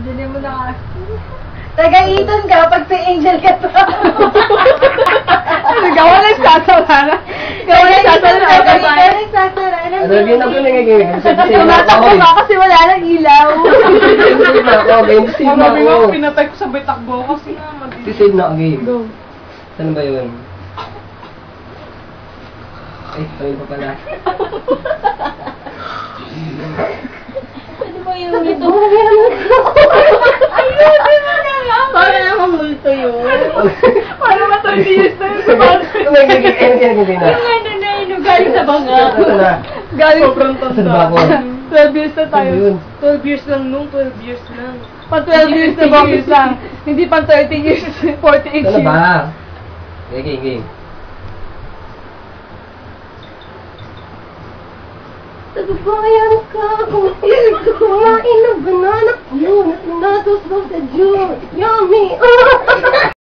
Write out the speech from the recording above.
Dali mo na kasi. Taga-iton ka pag si Angel ka to. Ano, gawa na sasawara. Gawa na sasawara. Ano, yun ako nangiging. Tumatakbo ka kasi wala nang ilaw. Sisave na ako, game. Sisave na Mamabi ako. mo, pinatay ko sabay takbo kasi nga madilim. Sisave na ako, game. Go. Saan ba yun? Ay, ayun pa pala. Ano ba yung ito? Ayusin mo na nga. Para namang multo yun. Paano ba 30 years na yun? Nagiging, ayun na. Yung ano na yun, galing sa banga. Ito na. Galing Sobrang Saan ba ako? 12 years na tayo. Ano yun? 12 years lang nung, 12 years lang. Pa 12 years na boses lang. Hindi pa 30 years, 48 Ano years. ba? Game. Nagbayan ka kung kumain ng banana yun at natos sa Diyos. Yummy!